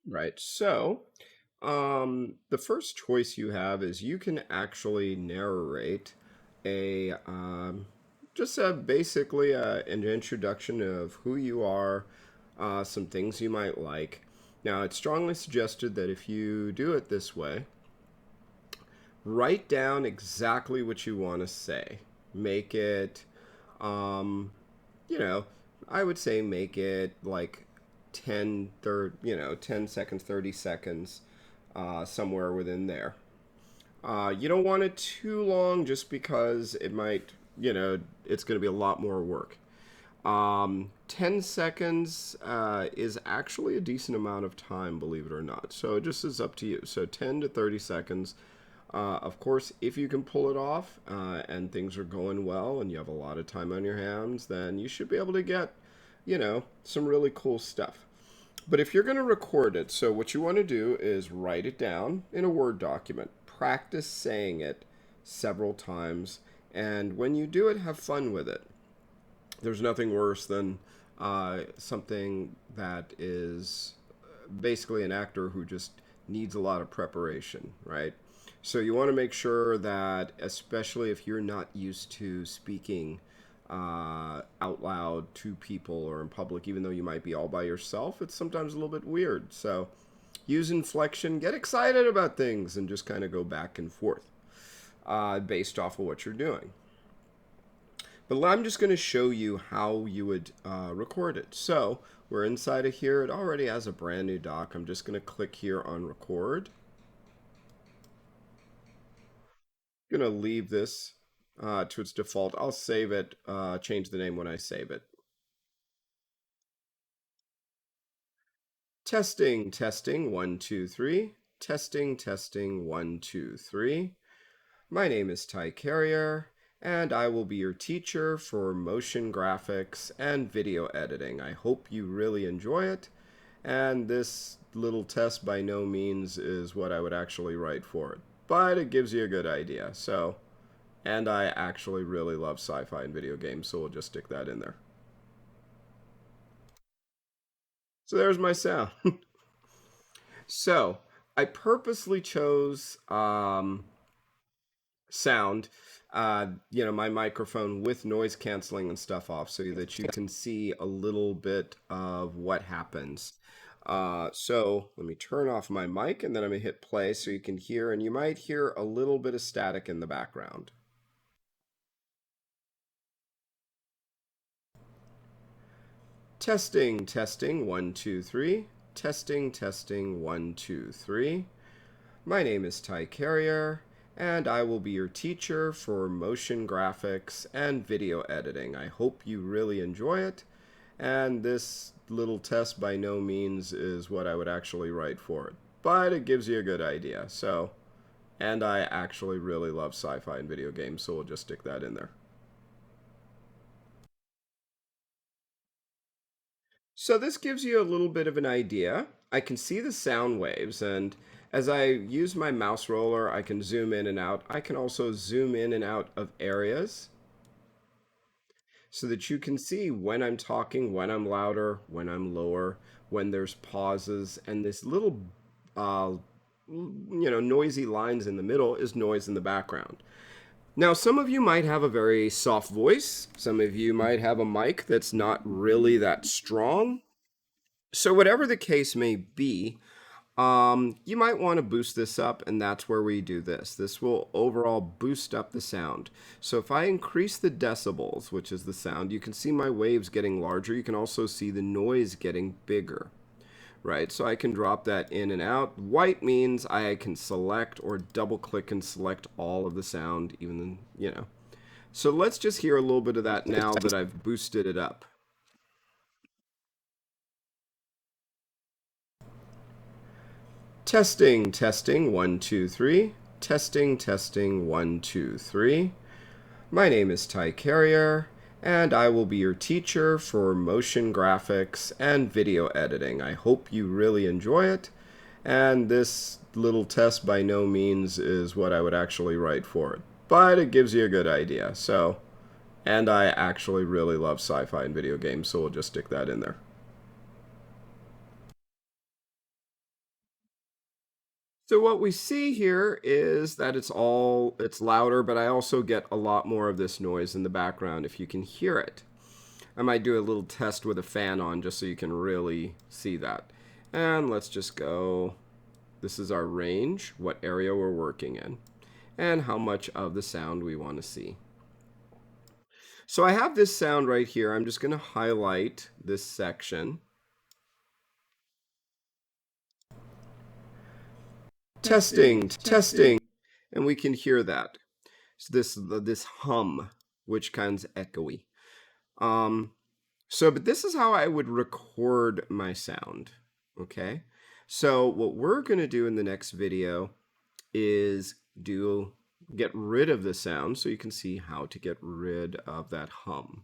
Right. The first choice you have is you can actually narrate a just basically an introduction of who you are, some things you might like. Now, it's strongly suggested that if you do it this way, write down exactly what you want to say. Make it, um, you know, I would say make it like 10 seconds, 30 seconds, somewhere within there. You don't want it too long just because it might, it's going to be a lot more work. 10 seconds is actually a decent amount of time, believe it or not. So it just is up to you. So 10 to 30 seconds. Of course, if you can pull it off and things are going well and you have a lot of time on your hands, then you should be able to get, some really cool stuff. But if you're going to record it, so what you want to do is write it down in a Word document, practice saying it several times, and when you do it, have fun with it. There's nothing worse than something that is basically an actor who just needs a lot of preparation, right? So you want to make sure that, especially if you're not used to speaking out loud to people or in public, even though you might be all by yourself, it's sometimes a little bit weird. So use inflection, get excited about things, and just kind of go back and forth based off of what you're doing. But I'm just going to show you how you would record it. So we're inside of here. It already has a brand new doc. I'm just going to click here on record. I'm going to leave this to its default. I'll save it, change the name when I save it. Testing, testing, 1, 2, 3. Testing, testing, 1, 2, 3. My name is Ty Carrier, and I will be your teacher for motion graphics and video editing. I hope you really enjoy it, and this little test by no means is what I would actually write for it, but it gives you a good idea. And I actually really love sci-fi and video games, so we'll just stick that in there. So there's my sound. So I purposely chose sound, my microphone with noise canceling and stuff off so that you can see a little bit of what happens. So let me turn off my mic and then I'm gonna hit play so you can hear, and you might hear a little bit of static in the background. Testing, testing, 1, 2, 3. Testing, testing, 1, 2, 3. My name is Ty Carrier, and I will be your teacher for motion graphics and video editing. I hope you really enjoy it, and this little test by no means is what I would actually write for it, but it gives you a good idea. And I actually really love sci-fi and video games, so we'll just stick that in there. So this gives you a little bit of an idea. I can see the sound waves, and as I use my mouse roller, I can zoom in and out. I can also zoom in and out of areas so that you can see when I'm talking, when I'm louder, when I'm lower, when there's pauses, and this little, uh, noisy lines in the middle is noise in the background. Now, some of you might have a very soft voice. Some of you might have a mic that's not really that strong. So, whatever the case may be, you might want to boost this up, and that's where we do this. This will overall boost up the sound. So if I increase the decibels, which is the sound, you can see my waves getting larger. You can also see the noise getting bigger, right? So I can drop that in and out. White means I can select or double click and select all of the sound, even. So let's just hear a little bit of that now that I've boosted it up. Testing, testing, 1, 2, 3. Testing, testing, 1, 2, 3. My name is Ty Carrier, and I will be your teacher for motion graphics and video editing. I hope you really enjoy it, and this little test by no means is what I would actually write for it, but it gives you a good idea. And I actually really love sci-fi and video games, so we'll just stick that in there. So what we see here is that it's louder, but I also get a lot more of this noise in the background if you can hear it. I might do a little test with a fan on just so you can really see that. And let's just go, this is our range, what area we're working in, and how much of the sound we want to see. So I have this sound right here. I'm just going to highlight this section. Testing, testing, and we can hear that. So this hum, which kind's echoey. But this is how I would record my sound. Okay, so what we're going to do in the next video is get rid of the sound so you can see how to get rid of that hum.